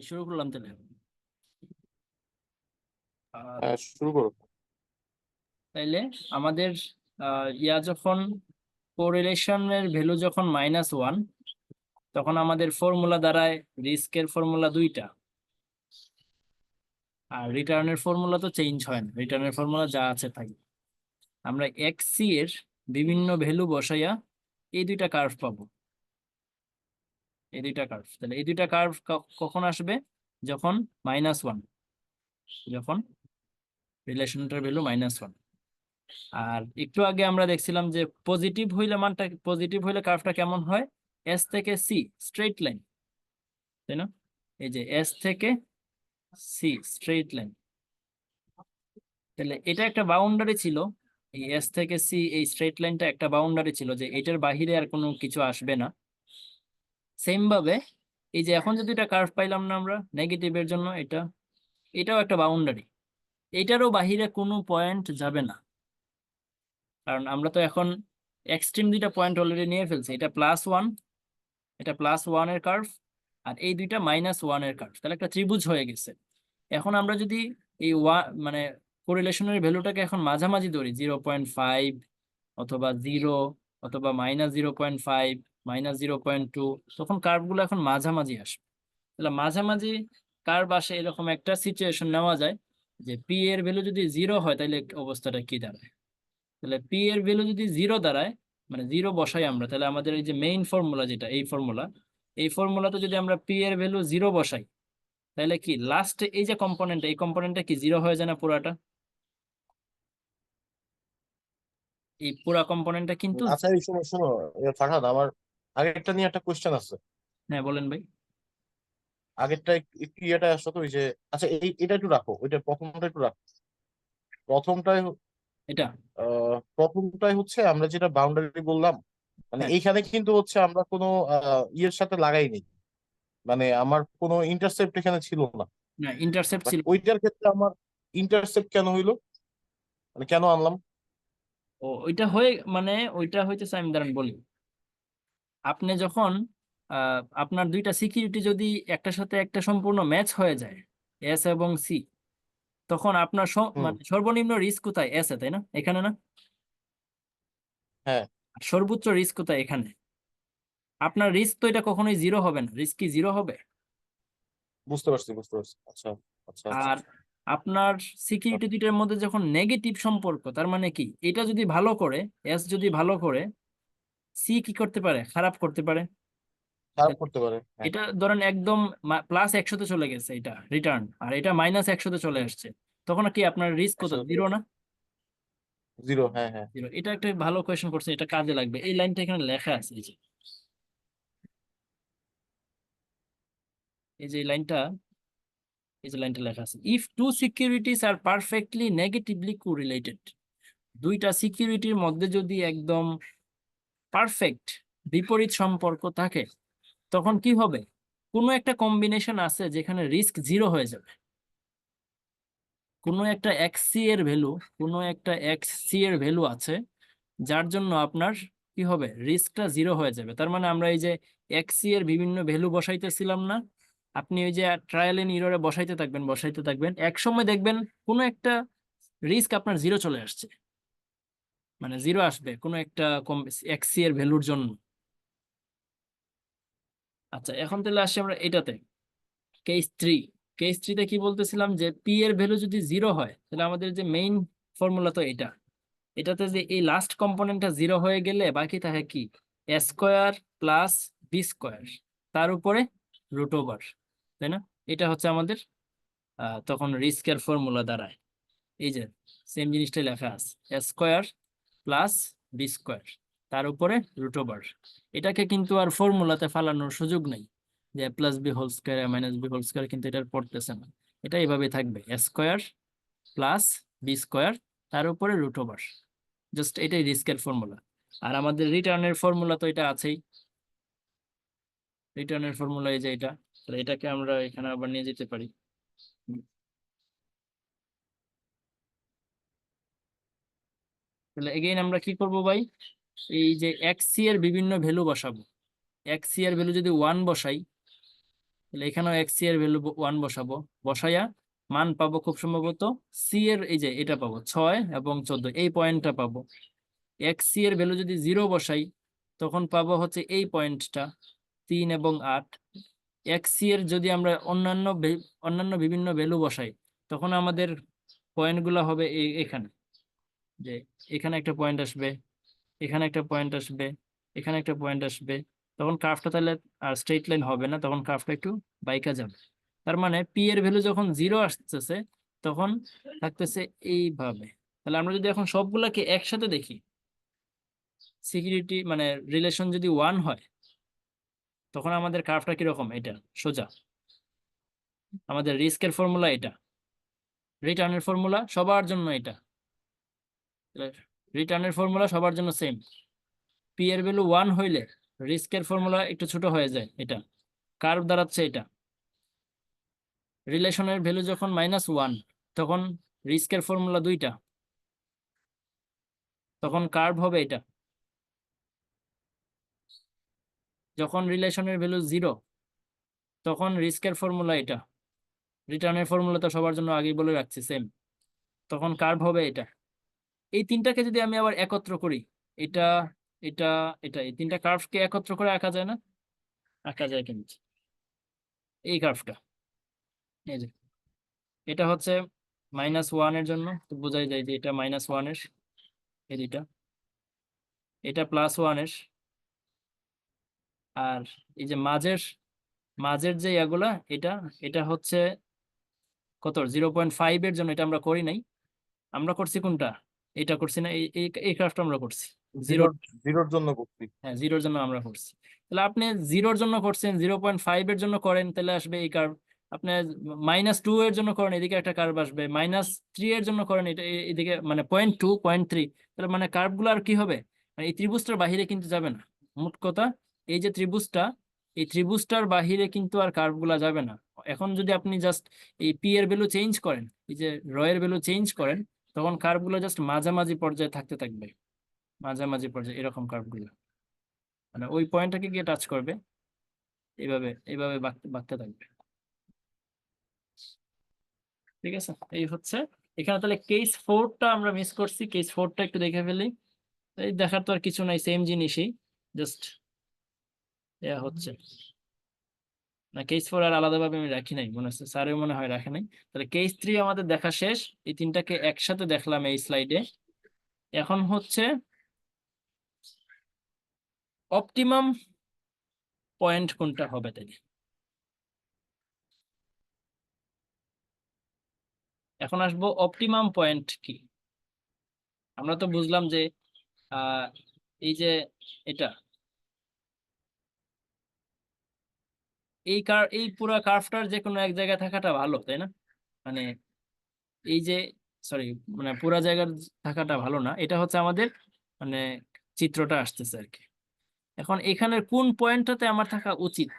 শুরু করলাম তাহলে। হ্যাঁ, শুরু করো। তাইলে আমাদের যখন কোরিলেশনের ভ্যালু যখন -1, তখন আমাদের ফর্মুলা দাঁড়ায় রিস্কের ফর্মুলা দুইটা, আর রিটার্নের ফর্মুলা তো চেঞ্জ হয় না, রিটার্নের ফর্মুলা যা আছে তাই। আমরা এক্স এর বিভিন্ন ভ্যালু বসাইয়া এই দুইটা কার্ভ পাবো। এই দুইটা কার্ভ, তাহলে এই দুইটা কার্ভ কখন আসবে? যখন -1, যখন রিলেশনটার ভ্যালু -1। আর একটু আগে আমরা দেখছিলাম যে পজিটিভ হইলে পজিটিভ হইলে কার্ভটা কেমন হয়? এস থেকে সি স্ট্রেইট লাইন, তাই না? এই যে এস থেকে সি স্ট্রেইট লাইন, তাহলে এটা একটা বাউন্ডারি ছিল। এই এস থেকে সি এই স্ট্রেইট লাইনটা একটা বাউন্ডারি ছিল যে এটার বাহিরে আর কোনো কিছু আসবে না। সেম ভাবে এই যে এখন যদি এটা কার্ভ পাইলাম না আমরা নেগেটিভের জন্য, এটাও একটা বাউন্ডারি, এটারও বাহিরে কোনো পয়েন্ট যাবে না, কারণ আমরা তো এখন এক্সট্রিম দুইটা পয়েন্ট অলরেডি নিয়ে ফেলছি। এটা +1, এটা +1 এর কার্ভ, আর এই দুইটা -1 এর কার্ভ, তাহলে একটা ত্রিভুজ হয়ে গেছে। এখন আমরা যদি এই মানে কোরিলেশনের ভ্যালুটাকে এখন মাঝামাঝি ধরি, 0.5 অথবা 0 অথবা -0.5 -0.2, তখন কার্ভগুলো এখন মাঝামাঝি আসবে। তাহলে মাঝামাঝি কার্ভ আসে এরকম একটা সিচুয়েশন নেওয়া যায় যে পি এর ভ্যালু যদি 0 হয় তাহলে অবস্থাটা কি দাঁড়ায়। তাহলে পি এর ভ্যালু যদি 0 দাঁড়ায়, মানে 0 বসাই আমরা, তাহলে আমাদের এই যে মেইন ফর্মুলা যেটা এই ফর্মুলাতে যদি আমরা পি এর ভ্যালু 0 বসাই, তাহলে কি লাস্টে এই যে এই কম্পোনেন্টটা কি 0 হয়ে যায় না পুরাটা? এই পুরা কম্পোনেন্টটা কিন্তু আচ্ছা, এই শোনো শোনো, ফারহাদ, আমার আগেরটা নিয়ে একটা কোশ্চেন আছে। হ্যাঁ, বলেন ভাই। আগেরটা একটু ইয়েটা আসো তো, ওই যে আচ্ছা, এটা একটু রাখো, ওইটা প্রথমটা একটু রাখো। প্রথমটাই এটা প্রথমটাই হচ্ছে আমরা যেটা বাউন্ডারি বললাম, মানে হ্যাঁ, এইখানে কিন্তু হচ্ছে আমরা কোনো ইয়ের সাথে লাগাইনি, মানে আমার কোনো ইন্টারসেপ্ট এখানে ছিল না। না ইন্টারসেপ্ট বাট ছিল। ওইটার ক্ষেত্রে আমার ইন্টারসেপ্ট কেন হইলো, মানে কেন আনলাম? ও ওইটা হয়ে মানে ওইটা হইতেছে, আমি দাঁড়ান বলি। আপনি যখন আপনার দুইটা সিকিউরিটি যদি একটার সাথে একটা সম্পূর্ণ ম্যাচ হয়ে যায়, এস এবং সি, তখন আপনার হুম। মানে সর্বনিম্ন রিস্ক কোথায়? এস এ, তাই না? এখানে না? হ্যাঁ, আর সর্বোচ্চ রিস্ক কোথায়? এখানে। আপনার রিস্ক তো এটা কখনোই 0 হবে না, রিস্ক কি 0 হবে? বুঝতে পারছি বুঝতে পারছি। আচ্ছা আচ্ছা আচ্ছা। আর আপনার সিকিউরিটি দুইটার মধ্যে যখন নেগেটিভ সম্পর্ক, তার মানে কি এটা যদি ভালো করে, এস যদি ভালো করে, সি কি করতে পারে? খারাপ করতে পারে। খারাপ করতে পারে, হ্যাঁ। এটা ধরেন একদম +100-তে চলে গেছে এটা রিটার্ন, আর এটা -100-তে চলে হুম। আসছে, তখন কি আপনার রিস্ক কত? একসাথে চলে 0 আসে। না? জিরো, হ্যাঁ হ্যাঁ। 0। এটা একটা ভালো কোয়েশ্চেন করছে, এটা কাজে লাগবে। এই লাইনটা এখানে লেখা আছে, এই যে এই লাইনটা, এই যে লাইনটা লেখা আছে, if two securities are perfectly negatively correlated. দুইটা সিকিউরিটির মধ্যে যদি একদম পারফেক্ট বিপরীত সম্পর্ক থাকে, তখন কি হবে? কোনো একটা কম্বিনেশন আছে যেখানে রিস্ক 0 হয়ে যাবে। কোনো একটা এক্সসি এর ভ্যালু, কোনো একটা এক্সসি এর ভ্যালু আছে যার জন্য আপনার কি হবে? রিস্কটা 0 হয়ে যাবে। তার মানে আমরা এই যে এক্সসি এর বিভিন্ন ভ্যালু বসাইতেছিলাম না, আপনি ওই যে ট্রায়াল এন্ড এররে বসাইতে থাকবেন, এক সময় দেখবেন কোনো একটা রিস্ক আপনার 0 চলে আসছে, মানে 0 আসবে কোনো একটা এক্সসি এর ভ্যালুর জন্য। আচ্ছা, এখন তাহলে আসি আমরা এটাতে, কেস 3। কেস 3-তে কি বলতেছিলাম যে পি এর ভ্যালু যদি 0 হয়, তাহলে আমাদের যে মেইন ফর্মুলা তো এটা, এটাতে যে এই লাস্ট কম্পোনেন্টটা 0 হয়ে গেলে বাকি থাকে কি? a² + b², তার উপরে √, তাই না? এটা হচ্ছে আমাদের তখন রিস্কের ফর্মুলা দাঁড়ায়। এই যে সেম জিনিসটাই লেখা আছে, a² + b², তার উপরে √। এটাকে কিন্তু আর ফর্মুলাতে ফালানোর সুযোগ নেই যে a+b² -b², কিন্তু এটা পড়তেছে না। এটা এইভাবে থাকবে, a² + b², তার উপরে √। জাস্ট এটাই রিস্কের ফর্মুলা। আর আমাদের রিটার্নের ফর্মুলা তো এটা আছেই, রিটার্নের ফর্মুলা এই যে এটা, তাহলে এটাকে আমরা এখানে আবার নিয়ে যেতে পারি। তাহলে এগেইন আমরা কি করব ভাই? এই যে এক্সসি এর বিভিন্ন ভ্যালু বসাবো। এক্সসি এর ভ্যালু যদি 1 বসাই, তাহলে এখানেও এক্স সি এর ভ্যালু 1 বসাবো, বসাইয়া মান পাবো খুব সম্ভবত সি এর এই যে এটা পাবো 6 এবং 14, এই পয়েন্টটা পাবো। এক্স সি এর ভ্যালু যদি 0 বসাই তখন পাবো হচ্ছে এই পয়েন্টটা 3 এবং 8। এক্স সি এর যদি আমরা অন্যান্য বিভিন্ন ভ্যালু বসাই তখন আমাদের পয়েন্টগুলো হবে এখানে, যে এখানে একটা পয়েন্ট আসবে, এখানে একটা পয়েন্ট আসবে, এখানে একটা পয়েন্ট আসবে। তখন কার্ভটা তাহলে আর স্ট্রেট লাইন হবে না, তখন কার্ভটা একটু বাইকা যাবে। তার মানে পি এর ভ্যালু যখন 0 আসতেছে তখন থাকতেছে এইভাবে। তাহলে আমরা যদি এখন সবগুলাকে একসাথে দেখি, সিকিউরিটি মানে রিলেশন যদি 1 হয় তখন আমাদের কার্ভটা কিরকম, এটা সোজা। আমাদের রিস্কের ফর্মুলা এটা, রিটার্নের ফর্মুলা সবার জন্য এটা, রিটার্নের ফর্মুলা সবার জন্য সেম। পি এর ভ্যালু 1 হইলে রিস্কের ফর্মুলা একটু ছোট হয়ে যায়, এটা কার্ভ দাঁড়াচ্ছে এটা। রিলেশনের ভ্যালু যখন -1 তখন রিস্কের ফর্মুলা 2টা, তখন কার্ভ হবে এটা। যখন রিলেশনের ভ্যালু 0 তখন রিস্কের ফর্মুলা এটা, রিটার্নের ফর্মুলা তো সবার জন্য আগেই বলে রাখছি সেম, তখন কার্ভ হবে এটা। এই তিনটাকে যদি আমি আবার একত্র করি, এটা এটা এটা, এই তিনটা কার্ভকে একত্র করে আঁকা যায় না? আঁকা যায় কিন্তু এই কার্ভটা, এই যে এটা হচ্ছে -1 এর জন্য, তো বোঝাই যায় যে এটা -1 এর, এই দুইটা, এটা +1 এর। আর এই যে মাঝের মাঝের যে ইয়াগুলা, এটা এটা হচ্ছে কত 0.5 এর জন্য, এটা আমরা করি নাই। আমরা করছি কোনটা, এটা করছি না, এই এই এই কাজটা আমরা করছি জিরো। জিরোর জিরোর জন্য করছি। হ্যাঁ, 0-র জন্য আমরা করছি। তাহলে আপনি 0-র জন্য করছেন, 0.5 এর জন্য করেন তাহলে আসবে এই কার্ভ। আপনি -2 এর জন্য করেন, এদিকে একটা কার্ভ আসবে। -3 এর জন্য করেন, এটা এদিকে মানে 0.2 0.3, তাহলে মানে কার্ভ গুলো আর কি হবে, মানে এই ত্রিভুজটার বাহিরে কিন্তু যাবে না। মোট কথা এই যে ত্রিভুজটা, এই ত্রিভুজটার বাহিরে কিন্তু আর কার্ভ গুলা যাবে না। এখন যদি আপনি জাস্ট এই পি এর ভ্যালু চেঞ্জ করেন, এই যে র এর ভ্যালু চেঞ্জ করেন, তখন কার্ভ গুলো জাস্ট মাঝামাঝি পর্যায়ে থাকতে থাকবে, মাঝামাঝি পর্যায়ে এরকম কার্ভ গুলো, মানে ওই পয়েন্টটাকে গিয়ে টাচ করবে, এইভাবে এইভাবে বাঁকতে থাকবে। ঠিক আছে, এই হচ্ছে এখানে। তাহলে কেস 4টা আমরা মিস করছি, কেস 4টা একটু দেখে ফেলি। এই দেখার তো আর কিছু নাই, সেম জিনিসই, জাস্ট হচ্ছে না। কেস 4 আর আলাদাভাবে আমি রাখি নাই, মনে হচ্ছে স্যারেও মনে হয় রাখে নাই। তাহলে কেস 3 আমাদের দেখা শেষ, এই তিনটাকে একসাথে দেখলাম এই স্লাইডে। এখন হচ্ছে অপটিমাম পয়েন্ট কোনটা হবে তাই। এখন আসবো অপটিমাম পয়েন্ট কি। আমরা তো বুঝলাম যে আহ এই যে এটা, এই পুরো কার্ভটার যে কোনো এক জায়গায় থাকাটা ভালো, তাই না? মানে এই যে, সরি, মানে পুরা জায়গার থাকাটা ভালো না, এটা হচ্ছে আমাদের মানে চিত্রটা আসতেছে আর কি। এখন এখানের কোন পয়েন্টটাতে আমার থাকা উচিত,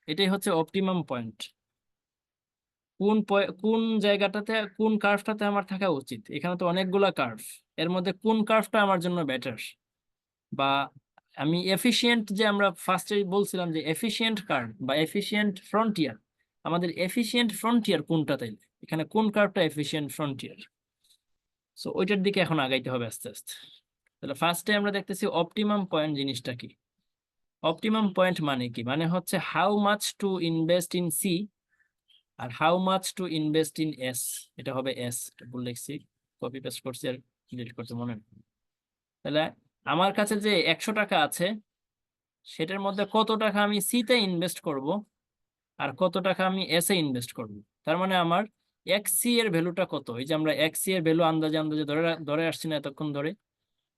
এটাই হচ্ছে অপটিমাম পয়েন্ট। কোন জায়গাটাতে, কোন কার্ভটাতে আমার থাকা উচিত। এখানে তো অনেকগুলা কার্ভ, এর মধ্যে কোন কার্ভটা আমার জন্য বেটার, বা আমি এফিশিয়েন্ট, যে আমরা ফার্স্টে বলছিলাম যে এফিশিয়েন্ট কার্ভ বা এফিশিয়েন্ট ফ্রন্টিয়ার, আমাদের এফিশিয়েন্ট ফ্রন্টিয়ার কোনটা, তাইলে এখানে কোন কার্ভটা এফিশিয়েন্ট ফ্রন্টিয়ার। সো ওইটার দিকে এখন আগাইতে হবে আস্তে আস্তে। তাহলে ফার্স্টে আমরা দেখতেছি অপটিমাম পয়েন্ট জিনিসটা কি। অপটিমাম পয়েন্ট মানে কি, মানে হচ্ছে how much to invest in C আর how much to invest in S. এটা হবে এস, ভুল লিখছি, কপি পেস্ট করছি আর ডিলিট করতে মনে নেই। তাহলে আমার কাছে যে 100 টাকা আছে সেটার মধ্যে কত টাকা আমি সি তে ইনভেস্ট করব আর কত টাকা আমি এস এ ইনভেস্ট করব। তার মানে আমার এক্স সি এর ভ্যালুটা কত, এই যে আমরা এক্স সি এর ভ্যালু আন্দাজে আন্দাজে ধরে ধরে আসছি না এতক্ষণ ধরে,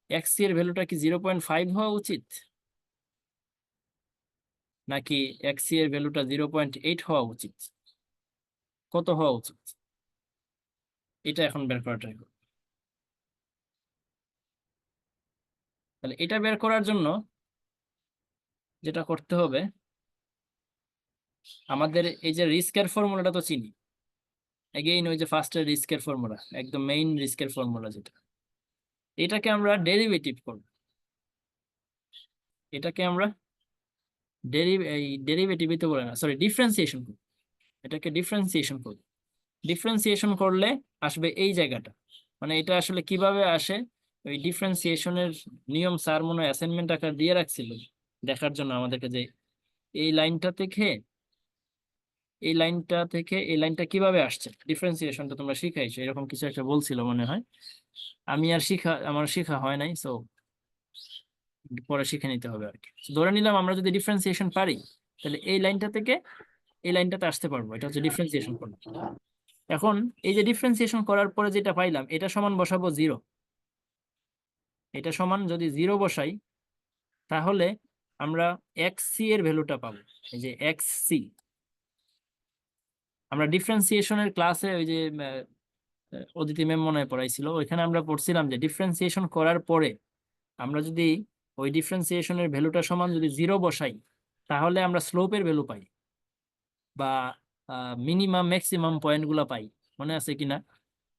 এক্স সি এর ভ্যালুটা কি 0.5 হওয়া উচিত, নাকি এক্স সি এর ভ্যালুটা 0.8 হওয়া উচিত, কত হওয়া উচিত, এটা এখন বের করা ট্রাই করব। তাহলে এটা বের করার জন্য যেটা করতে হবে, আমাদের এই যে রিস্কের ফর্মুলাটা তো চিনি, এগেইন ওই যে ফার্স্টের রিস্কের ফর্মুলা, একদম মেইন রিস্কের ফর্মুলা যেটা, এটাকে আমরা ডেরিভেটিভ করব, এটাকে আমরা এই ডেরিভেটিভই তো বলে না, সরি, ডিফারেন্সিয়েশন করি, এটাকে ডিফারেন্সিয়েশন করি। ডিফারেন্সিয়েশন করলে আসবে এই জায়গাটা, মানে এটা আসলে কিভাবে আসে, ওই ডিফারেন্সিয়েশনের নিয়ম স্যার মনে হয় অ্যাসাইনমেন্ট আকার দিয়ে রাখছিল দেখার জন্য আমাদেরকে, যে এই লাইনটা থেকে এই লাইনটা কিভাবে আসছে, ডিফারেন্সিয়েশনটা তোমরা শিখাইছো এরকম কিছু একটা বলছিল মনে হয়। আমি আর আমার শিখা হয় নাই, সো পরে শিখে নিতে হবে আর কি। So, ধরে নিলাম আমরা যদি ডিফারেন্সিয়েশন পারি, তাহলে এই লাইনটা থেকে এই লাইনটাতে আসতে পারবো, এটা হচ্ছে ডিফারেন্সিয়েশন করলাম। এখন এই যে ডিফারেন্সিয়েশন করার পরে যেটা পাইলাম, এটা সমান বসাবো 0। এটা সমান যদি 0 বসাই, তাহলে আমরা এক্স সি এর ভ্যালুটা পাবো। এই যে এক্স সি, আমরা ডিফারেন্সিয়েশনের ক্লাসে ওই যে অদিতি ম্যাম মনে হয় পড়াইছিল, ওইখানে আমরা পড়ছিলাম যে ডিফারেন্সিয়েশন করার পরে আমরা যদি ওই ডিফারেন্সিয়েশনের ভ্যালুটা সমান যদি 0 বসাই, তাহলে আমরা স্লোপের ভ্যালু পাই, বা মিনিমাম ম্যাক্সিমাম পয়েন্ট গুলা পাই। মনে আছে কিনা?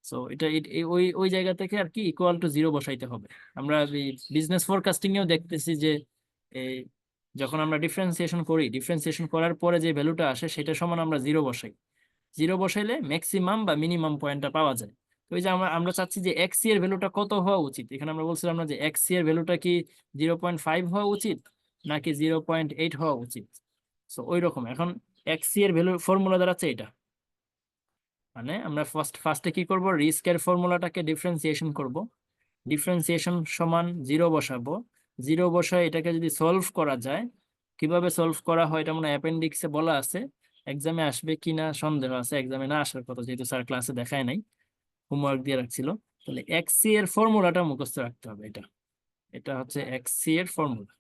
সো এটা ওই ওই জায়গা থেকে আর কি ইকুয়াল টু 0 বসাইতে হবে। আমরা বিজনেস ফোরকাস্টিং এও দেখতেছি যে এই যখন আমরা ডিফারেন্সিয়েশন করি, ডিফারেন্সিয়েশন করার পরে যে ভ্যালুটা আসে সেটা সমান আমরা 0 বসাই। 0 বসাইলে ম্যাক্সিমাম বা মিনিমাম পয়েন্টটা পাওয়া যায়। তো এই যে আমরা আমরা চাচ্ছি যে এক্স সি এর ভ্যালুটা কত হওয়া উচিত, এখানে আমরা বলছিলাম না যে এক্স সি এর ভ্যালুটা কি 0.5 হওয়া উচিত নাকি 0.8 হওয়া উচিত। সো ওই রকম এখন এক্স সি এর ভ্যালু ফর্মুলা দাঁড়াচ্ছে এটা, মানে আমরা ফার্স্টে কি করব, রিস্কের ফর্মুলাটাকে ডিফারেন্সিয়েশন করব, ডিফারেন্সিয়েশন সমান 0 বসাবো। 0 বসায় এটাকে যদি সলভ করা যায়, কিভাবে সলভ করা হয় এটা মনে অ্যাপেন্ডিক্সে বলা আছে, এক্সামে আসবে কিনা সন্দেহ আছে, এক্সামে না আসার কথা যেহেতু স্যার ক্লাসে দেখায় নাই, হোমওয়ার্ক দিয়ে রাখছিল। তাহলে এক্স সি এর ফর্মুলাটা মুখস্থ রাখতে হবে, এটা এটা হচ্ছে এক্স সি এর ফর্মুলা।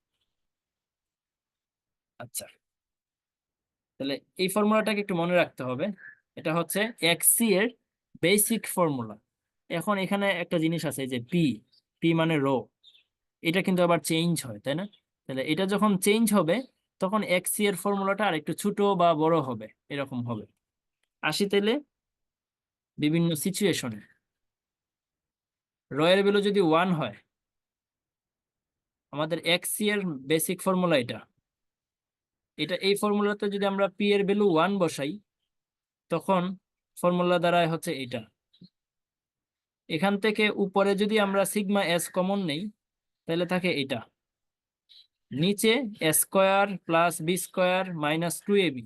আচ্ছা, তাহলে এই ফর্মুলাটাকে একটু মনে রাখতে হবে, এটা হচ্ছে এক্স সি এর বেসিক ফর্মুলা। এখন এখানে একটা জিনিস আছে যে পি, পি মানে রো, এটা কিন্তু আবার চেঞ্জ হয়, তাই না? তাহলে এটা যখন চেঞ্জ হবে, তখন এক্স সি এর ফর্মুলাটা আর একটু ছোট বা বড় হবে, এরকম হবে। আসি তাহলে বিভিন্ন সিচুয়েশনে রয়ের ভ্যালু যদি 1 হয়, আমাদের এক্স সি এর বেসিক ফর্মুলা এটা, এই ফর্মুলাতে যদি আমরা পি এর ভ্যালু 1 বসাই, তখন ফর্মুলা দ্বারাই হচ্ছে এটা। এখান থেকে উপরে যদি আমরা সিগমা এস কমন নেই, তাহলে থাকে এটা, নিচে a square plus b square minus 2ab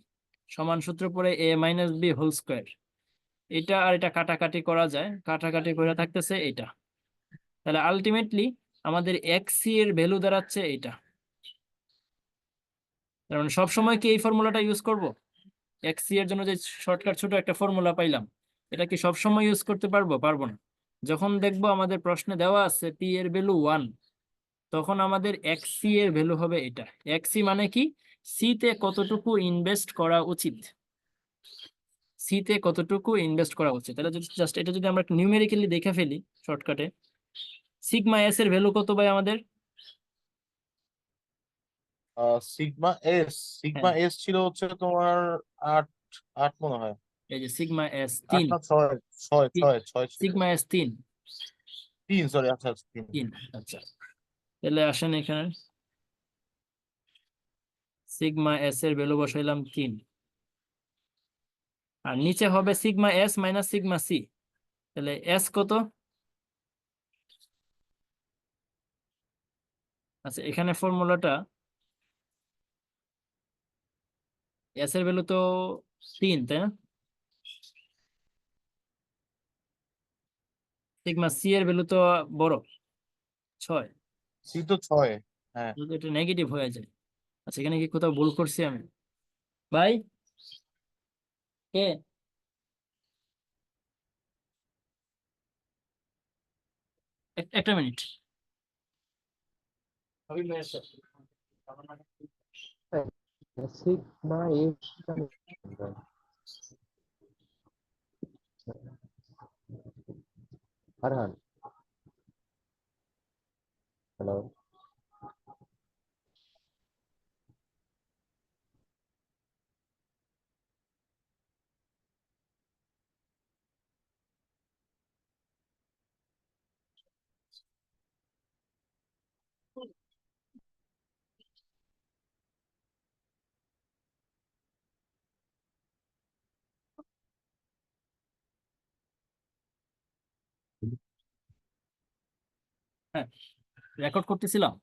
সমান সূত্র পরে a minus b whole square. এটা আর এটা কাটাকাটি করা যায়, কাটাকাটি করে থাকতেছে এটা। তাহলে আলটিমেটলি আমাদের এক্স সি এর ভ্যালু দাঁড়াচ্ছে এটা। তার মানে সবসময় কি এই ফর্মুলাটা ইউজ করব? এক্স সি এর জন্য যে শর্টকাট ছোট একটা ফর্মুলা পাইলাম, এটা কি সবসময় ইউজ করতে পারবো? পারবো না। যখন দেখবো আমাদের প্রশ্নে দেওয়া আছে পি এর ভ্যালু 1, তখন আমাদের এক্স সি এর ভ্যালু হবে এটা। এক্স সি মানে কি, সি তে কতটুকু ইনভেস্ট করা উচিত, সি তে কতটুকু ইনভেস্ট করা উচিত। তাহলে যদি জাস্ট এটা যদি আমরা নিউমেরিক্যালি দেখে ফেলি শর্টকাটে, সিগমা এস এর ভ্যালু কত ভাই আমাদের? সিগমা এস, হ্যাঁ, সিগমা এস ছিল হচ্ছে তোমার 8, 8 মনে হয়। এই যে সিগমা এস 8 3, না 6, 6 ছিল। সিগমা এস 3, 3, সরি, আচ্ছা আচ্ছা 3। 3। আচ্ছা, তাহলে আসেন এখানে সিগমা এস এর ভ্যালু বসাইলাম 3, আর নিচে হবে sigma S minus sigma C. তাহলে এস কত? আচ্ছা, এখানে ফর্মুলাটা এস এর ভ্যালু তো 3, তাই না? সিগমা সি এর ভ্যালু তো বড়, 6, সি তো 6, হ্যাঁ। যদি এটা নেগেটিভ হয়ে যায়। আচ্ছা, এখানে কি কোথাও ভুল করছি আমি ভাই? কে? একটা minute. Sigma S Farhan, hello. হ্যাঁ, রেকর্ড করতেছিলাম।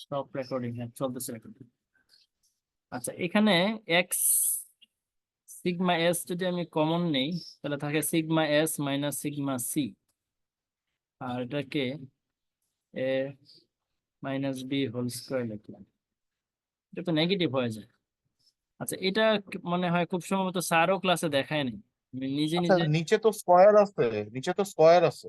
স্টপ রেকর্ডিং, হ্যাঁ চলতেছে রেকর্ডিং। আচ্ছা, এখানে এক্স সিগমা এস যদি আমি কমন নেই, তাহলে থাকে sigma S minus sigma C, আর এটাকে a minus b whole square লিখলাম। এটা তো নেগেটিভ হয়ে যায়। আচ্ছা, এটা মনে হয় খুব সম্ভবত স্যারও ক্লাসে দেখায় নাই, আমি নিজে আচ্ছা, নিজে। নিচে তো স্কয়ার আছে, নিচে তো স্কয়ার আছে।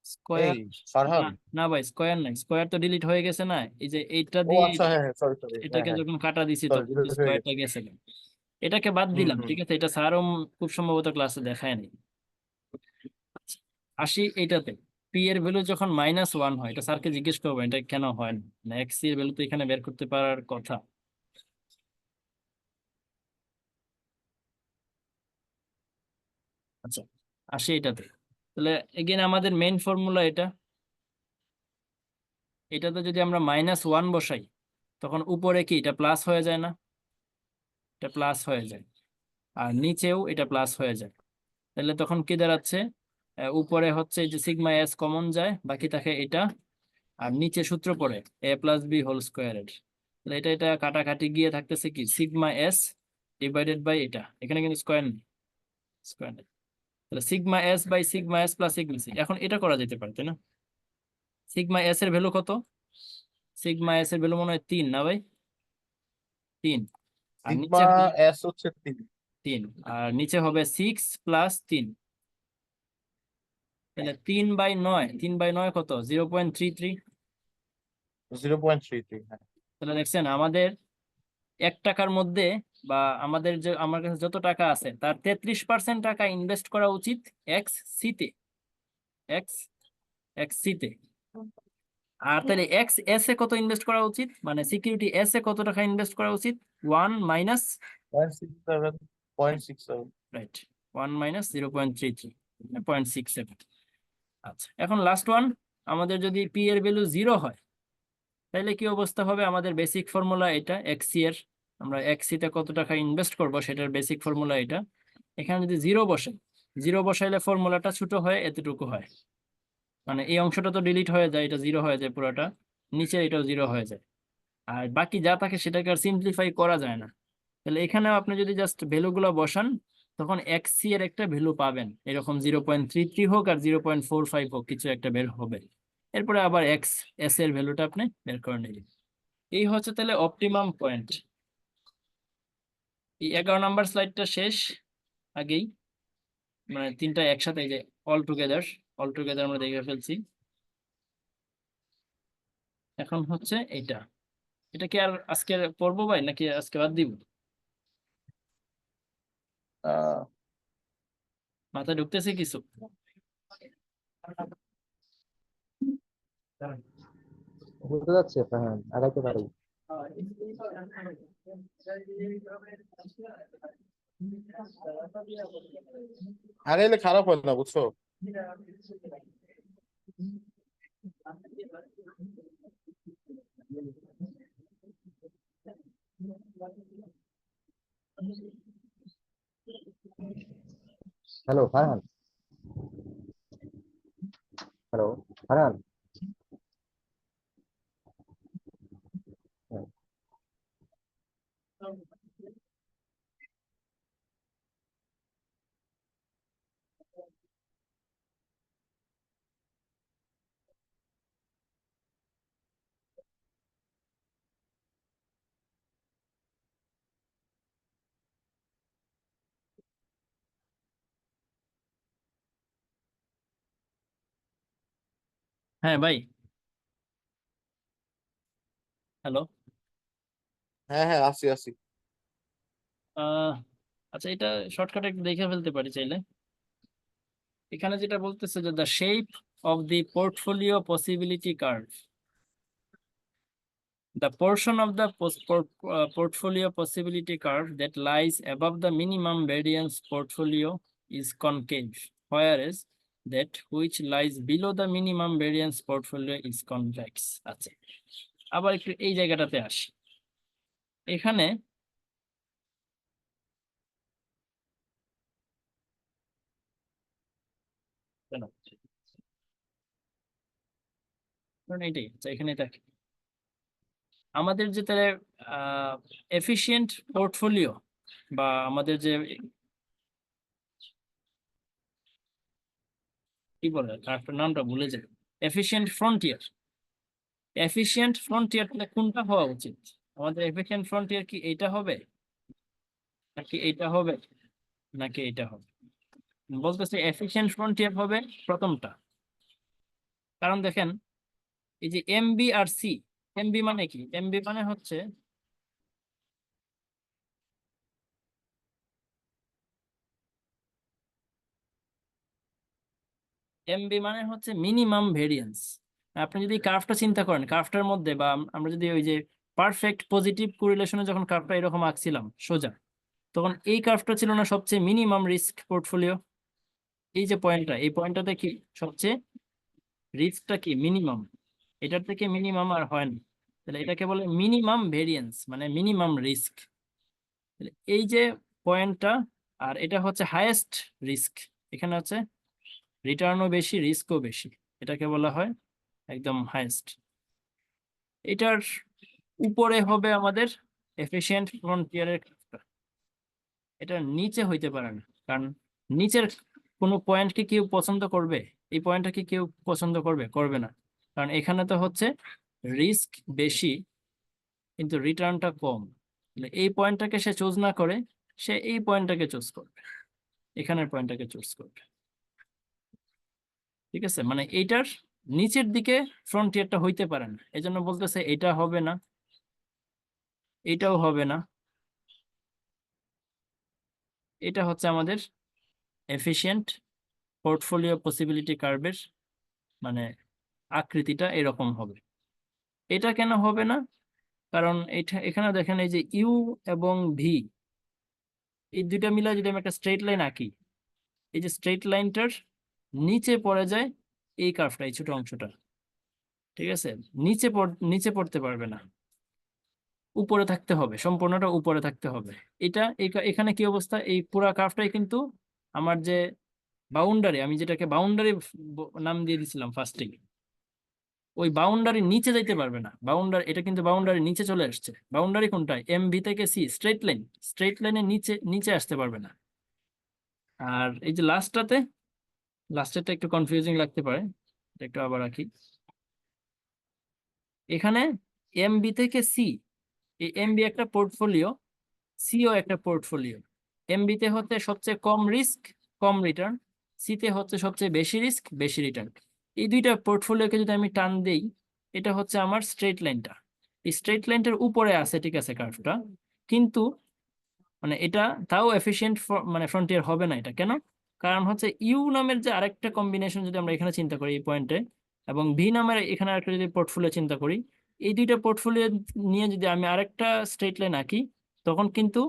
স্কোয়ার? এই ফারহান। না না ভাই, স্কোয়ার নাই, স্কোয়ার তো ডিলিট হয়ে গেছে না, এই যে এইটা ও দিয়ে আচ্ছা, হ্যাঁ হ্যাঁ, সরি সরি, হ্যাঁ এটাকে হ্যাঁ, যখন কাটা দিছি সরি তখন ডিলিট হয়ে স্কোয়ারটা গেছে। গেছে। এটাকে বাদ হুম দিলাম, হুম। ঠিক আছে, এটা স্যারও খুব সম্ভবত ক্লাসে দেখায় নাই। আসি এইটাতে, পি এর ভ্যালু যখন -1 হয়, এটা স্যারকে জিজ্ঞেস করবো এটা কেন হয় না, এক্স এর ভ্যালু তো এখানে বের করতে পারার কথা। আচ্ছা, আসি এটাতে। তাহলে এগেন আমাদের মেইন ফর্মুলা এটা, এটাতে যদি আমরা -1 বসাই, তখন উপরে কি এটা প্লাস হয়ে যায় না? এটা প্লাস হয়ে যায়, আর নিচেও এটা প্লাস হয়ে যায়। তাহলে তখন কি দাঁড়াচ্ছে, উপরে হচ্ছে এই যে সিগমা এস কমন যায়, বাকি থাকে এটা, আর নিচে সূত্র পড়ে এ প্লাস বি হোল স্কোয়ারের। তাহলে এটা এটা কাটাকাটি গিয়ে থাকতেছে কি সিগমা এস ডিভাইডেড বাই এটা, এখানে কিন্তু স্কোয়ার নেই, স্কোয়ার নেই। তাহলে sigma S by sigma S plus sigma C, এখন এটা করা যেতে পারে তাই না? সিগমা এস এর ভ্যালু কত? সিগমা এস এর ভ্যালু মনে হয় 3 না ভাই? 3। আর নিচে সিগমা হবে এস হচ্ছে 3। 3, আর নিচে হবে 6 + 3। তাহলে 3/9, 3/9 কত? 0.33। 0.33, হ্যাঁ। তাহলে দেখছেন আমাদের 1 টাকার মধ্যে, বা আমাদের যে আমার কাছে যত টাকা আছে তার 33% টাকা ইনভেস্ট করা উচিত এক্স সিতে, এক্স এক্স সিতে। আর তাহলে এক্স এস এ কত ইনভেস্ট করা উচিত, মানে সিকিউরিটি এস এ কত টাকা ইনভেস্ট করা উচিত? 1 মাইনাস, 0.67, 0.67। Right, 1 minus 0.33, 0.67। আচ্ছা, এখন লাস্ট ওয়ান, আমাদের যদি পি এর ভ্যালু 0 হয়, তাহলে কি অবস্থা হবে? আমাদের বেসিক ফর্মুলা এটা এক্সি এর, আমরা এক্সি তে কত টাকা ইনভেস্ট করব সেটার বেসিক ফর্মুলা এটা। এখানে যদি 0 বসে, 0 বসাইলে ফর্মুলাটা ছোট হয়, এতটুকু হয়, মানে এই অংশটা তো ডিলিট হয়ে যায়, এটা 0 হয়ে যায় পুরোটা, নিচে এটাও 0 হয়ে যায়, আর বাকি যা থাকে সেটাকে আর সিম্পলিফাই করা যায় না। তাহলে এখানেও আপনি যদি জাস্ট ভ্যালুগুলো বসান, তখন এক্সি এর একটা ভ্যালু পাবেন, এরকম 0.33 হোক আর 0.45 হোক, কিছু একটা বের হবে। এরপরে আবার এক্স এস এর ভ্যালুটা আপনি বের করে নিলেন। এই হচ্ছে তাহলে অপটিমাম পয়েন্ট। এই 11 নম্বর স্লাইডটা শেষ আগেই, মানে তিনটা একসাথে, এই যে অল টুগেদার আমরা দেখে ফেলছি। এখন হচ্ছে এটা, এটা কি আর আজকে পড়বো ভাই, নাকি আজকে বাদ দিব? আহ, মাথায় ঢুকতেছে কিছু? বুঝতে যাচ্ছে, হ্যাঁ আগাইতে পারি। আগাইলে খারাপ হয় না, বুঝছো? Hello Farhan, hello Farhan. হ্যাঁ, হ্যাঁ ভাই, হ্যালো। হ্যাঁ হ্যাঁ, আসি আসি। আহ আচ্ছা, এটা শর্টকাটে একটু দেখে ফেলতে পারি চাইলে। এখানে যেটা বলতেছে যে the shape of the portfolio possibility curve, the portion of the portfolio possibility curve that lies above the minimum variance portfolio is concave, whereas that which lies below the minimum variance portfolio is convex. আচ্ছা, আবার একটু এই জায়গাটাতে আসি। এখানে কেন? কারণ এটাই আচ্ছা, এখানে দেখি আমাদের যে তাহলে এফিশিয়েন্ট পোর্টফোলিও বা আমাদের যে কি বলে তার নামটা ভুলে যাই, এফিশিয়েন্ট ফ্রন্টিয়ার। এফিশিয়েন্ট ফ্রন্টিয়ার তাহলে কোনটা হওয়া উচিত? আমাদের এফিশিয়েন্ট ফ্রন্টিয়ার কি এইটা হবে, নাকি এইটা হবে, নাকি এইটা হবে? বলতেছে এফিশিয়েন্ট ফ্রন্টিয়ার হবে প্রথমটা। কারণ দেখেন এই যে এমবি আর সি, এমবি মানে কি? এমবি মানে হচ্ছে মিনিমাম ভেরিয়েন্স। আপনি যদি কার্ভটা চিন্তা করেন, কার্ভটার মধ্যে বা আমরা যদি ওই যে পারফেক্ট পজিটিভ কোরিলেশনে যখন কার্ভটা এরকম আঁকছিলাম সোজা, তখন এই কার্ভটা ছিল না সবচেয়ে মিনিমাম রিস্ক পোর্টফোলিও? এই যে পয়েন্টটা, এই পয়েন্টটাতে কি সবচেয়ে রিস্কটা কি মিনিমাম, এটার থেকে মিনিমাম আর হয় না। তাহলে এটাকে বলে মিনিমাম ভেরিয়েন্স, মানে মিনিমাম রিস্ক। এই যে পয়েন্টটা, আর এটা হচ্ছে হাইয়েস্ট রিস্ক। এখানে হচ্ছে রিটার্নও বেশি, রিস্কও বেশি, এটাকে বলা হয় একদম হাইয়েস্ট। এটার উপরে হবে আমাদের এফিশিয়েন্ট ফ্রন্টিয়ারের কাজটা, এটার নিচে হইতে পারে না। কারণ নিচের কোনো পয়েন্টকে কেউ পছন্দ করবে? এই পয়েন্টটা কি কেউ পছন্দ করবে? করবে না। কারণ এখানে তো হচ্ছে রিস্ক বেশি কিন্তু রিটার্নটা কম। তাহলে এই পয়েন্টটাকে সে চুজ না করে সে এই পয়েন্টটাকে চুজ করবে, এখানের পয়েন্টটাকে চুজ করবে। ঠিক আছে, মানে এইটার নিচের দিকে ফ্রন্টিয়ারটা হইতে পারে না, এই জন্য বলতেছে এটা হবে না, এটাও হবে না। এটা হচ্ছে আমাদের এফিশিয়েন্ট পোর্টফোলিও পসিবিলিটি কার্ভের মানে আকৃতিটা এরকম হবে। এটা কেন হবে না? কারণ এটা এখানে দেখেন এই যে ইউ এবং ভি, এই দুইটা মিলে যদি আমি একটা স্ট্রেট লাইন আঁকি, এই যে স্ট্রেট লাইনটার নিচে পড়ে যায় এই কার্ভটা, এই ছোট অংশটা। ঠিক আছে, নিচে পড়তে পারবে না, উপরে থাকতে হবে, সম্পূর্ণটা উপরে থাকতে হবে। এটা এখানে কি অবস্থা? এই পুরা কার্ভটাই কিন্তু আমার যে বাউন্ডারি, আমি যেটাকে বাউন্ডারি নাম দিয়ে দিছিলাম ফার্স্টেই, ওই বাউন্ডারি নিচে যাইতে পারবে না। বাউন্ডারি, এটা কিন্তু বাউন্ডারি নিচে চলে আসছে। বাউন্ডারি কোনটা? এম ভি থেকে সি, স্ট্রেট লাইন, স্ট্রেট লাইনের নিচে নিচে আসতে পারবে না। আর এই যে লাস্টেরটা একটু কনফিউজিং লাগতে পারে, এটা একটু আবার রাখি। এখানে এম বি থেকে সি, এই এম বি একটা পোর্টফোলিও, সিও একটা পোর্টফোলিও। এমবি তে হচ্ছে সবচেয়ে কম রিস্ক কম রিটার্ন, সিতে হচ্ছে সবচেয়ে বেশি রিস্ক বেশি রিটার্ন। এই দুইটা পোর্টফোলিওকে যদি আমি টান দেই, এটা হচ্ছে আমার স্ট্রেট লাইনটা। এই স্ট্রেট লাইনটার উপরে আছে, ঠিক আছে, কার্ভটা, কিন্তু মানে এটা তাও এফিশিয়েন্ট মানে ফ্রন্টিয়ার হবে না। এটা কেন? কারণ হচ্ছে ইউ নামের যে আরেকটা কম্বিনেশন যদি আমরা এখানে চিন্তা করি এই পয়েন্টে, এবং ভি নামের এখানে আরেকটা যদি পোর্টফোলিও চিন্তা করি, এই দুইটা পোর্টফোলিও নিয়ে যদি আমি আরেকটা স্ট্রেট লাইন আঁকি, তখন কিন্তু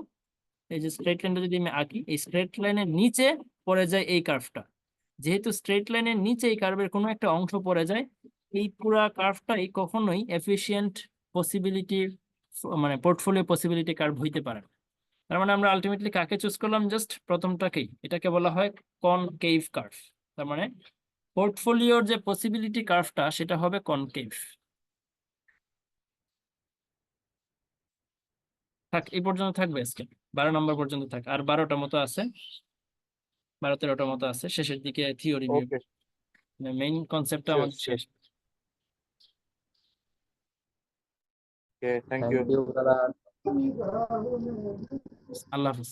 এই যে স্ট্রেট লাইনটা যদি আমি আঁকি, এই স্ট্রেট লাইনের নিচে পড়ে যায় এই কার্ভটা। যেহেতু স্ট্রেট লাইনের নিচে এই কার্ভের কোনো একটা অংশ পড়ে যায়, এই পুরা কার্ভটাই কখনোই এফিশিয়েন্ট পসিবিলিটি মানে পোর্টফোলিও পসিবিলিটি কার্ভ হইতে পারে না। তার মানে আমরা আলটিমেটলি কাকে চুজ করলাম? জাস্ট প্রথমটাকেই। এটাকে বলা হয় কনকেভ কার্ভ। তার মানে পোর্টফোলিওর যে পসিবিলিটি কার্ভটা সেটা হবে কনকেভ। থাক, এই পর্যন্ত থাকবে আজকে, 12 নম্বর পর্যন্ত থাক। আর 12টা মতো আছে, 12-13টা মতো আছে, শেষের দিকে থিওরি নিয়ে ওকে, মেইন কনসেপ্টটা শিওর আমাদের শিওর। শেষ। ওকে, থ্যাংক থ্যাংক ইউ। ইউ দাদা। আল্লাহ হাফিজ।